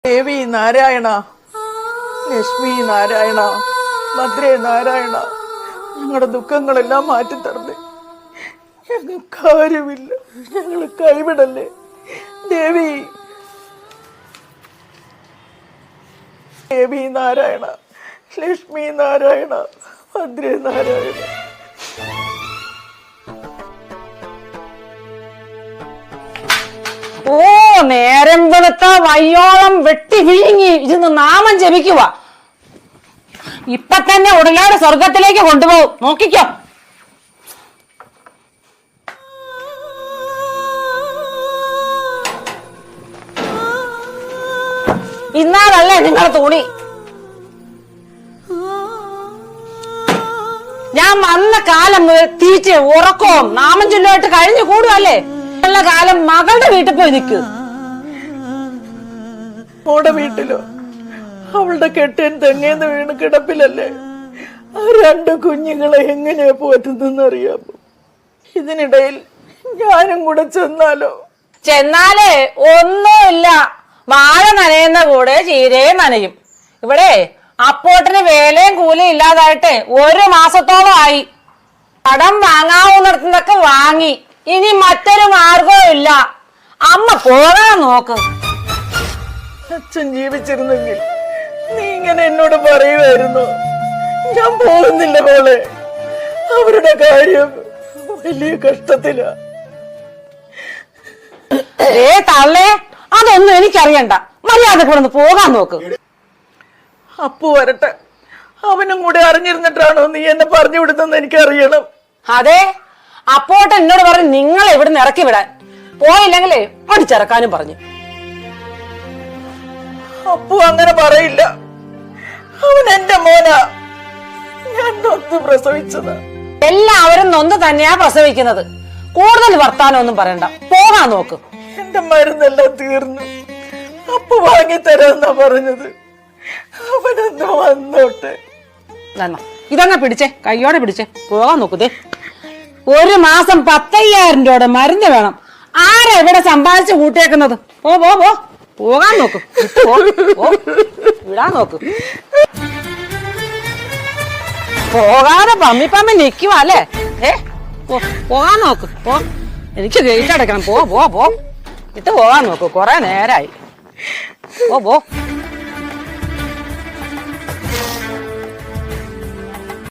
ദേവി നാരായണ, ലക്ഷ്മി നാരായണ, ഭദ്രേ നാരായണ, ഞങ്ങളുടെ ദുഃഖങ്ങളെല്ലാം മാറ്റിത്തരണ്ടേ. ഞങ്ങൾക്ക് ആരുമില്ല, ഞങ്ങൾ കൈവിടല്ലേ ദേവി. ദേവി നാരായണ, ലക്ഷ്മി നാരായണ, ഭദ്രേ നാരായണ. ഓ, നേരം വെളുത്ത വയ്യോളം വെട്ടി വിഴുങ്ങി ഇരുന്ന് നാമം ജപിക്കുക. ഇപ്പൊ തന്നെ ഉടനാട് സ്വർഗത്തിലേക്ക് കൊണ്ടുപോകും, നോക്കിക്കോ. ഇന്നാളല്ലേ നിങ്ങളെ തുണി ഞാൻ വന്ന കാലം തീച്ച് ഉറക്കവും നാമം ചൊല്ലുമായിട്ട് കഴിഞ്ഞു കൂടുവല്ലേ. ഉള്ള കാലം മകളുടെ വീട്ടിൽ പോയി നിൽക്കൂ. മോടെ വീട്ടിലോ? അവളുടെ കെട്ടിയൻ തെങ്ങേന്ന് വീണ് കിടപ്പിലല്ലേ. ആ രണ്ട് കുഞ്ഞുങ്ങളെ എങ്ങനെയാ പോറ്റുന്നറിയാമോ? ഇതിനിടയിൽ ഞാനും കൂടെ ചെന്നാലോ? ചെന്നാലേ ഒന്നുമില്ല, വാഴ നനയുന്ന കൂടെ ചീരയും നനയും. ഇവിടെ അപ്പോട്ടിന് വേലയും കൂലിയും ഇല്ലാതായിട്ട് 1 മാസത്തോളം ആയി. കടം വാങ്ങാവുന്നിടത്തുനിന്നൊക്കെ വാങ്ങി, ഇനി മറ്റൊരു മാർഗവും ഇല്ല. അമ്മ പോകാൻ നോക്ക്. അച്ഛൻ ജീവിച്ചിരുന്നെങ്കിൽ നീ ഇങ്ങനെ എന്നോട് പറയുമായിരുന്നു. ഞാൻ പോകുന്നില്ല മോളെ, അവരുടെ കാര്യം വലിയ കഷ്ടത്തില. തള്ളേ, അതൊന്നും എനിക്കറിയണ്ട. മര്യാദ കൂടെ പോകാൻ നോക്ക്. അപ്പു വരട്ടെ, അവനും കൂടെ അറിഞ്ഞിരുന്നിട്ടാണോ നീ എന്നെ പറഞ്ഞു വിടുന്നെന്ന് എനിക്കറിയണം. അതെ, അപ്പോട്ട് എന്നോട് പറഞ്ഞു നിങ്ങളെ ഇവിടുന്ന് ഇറക്കി വിടാൻ. പോയില്ലെങ്കിലേ അടിച്ചിറക്കാനും പറഞ്ഞു. അപ്പു അങ്ങനെ പറയില്ല. അവൻ എന്റെ മോനാ, ഞാൻ നൊന്ത് പ്രസവിച്ചതാ. എല്ലാവരും നൊന്ന് തന്നെയാ പ്രസവിക്കുന്നത്. കൂടുതൽ വർത്താനം ഒന്നും പറയണ്ട, പോകാൻ നോക്ക്. എന്റെ മരുന്നെല്ലാം തീർന്നു. അപ്പു വാങ്ങിത്തരാന്നാ പറഞ്ഞത്. അവനൊന്ന് വന്നോട്ടെ. ഇതങ്ങ പിടിച്ചേ, കയ്യോടെ പിടിച്ചേ, പോകാൻ നോക്കുതേ. 1 മാസം 10,000 രൂപയുടെ മരുന്ന് വേണം. ആരാ ഇവിടെ സമ്പാദിച്ച് കൂട്ടിയേക്കുന്നത്? പോ പോ പോ, പോകാൻ നോക്ക്. വിടാൻ നോക്ക്. പോകാതെ പമ്മി പമ്മി നിക്കുവാ അല്ലേ? പോകാൻ നോക്ക്. പോ, എനിക്ക് ഗേറ്റ് അടയ്ക്കണം. പോ പോ പോ, ഇട്ട് പോകാൻ നോക്ക്. കൊറേ നേരായി. പോ പോ.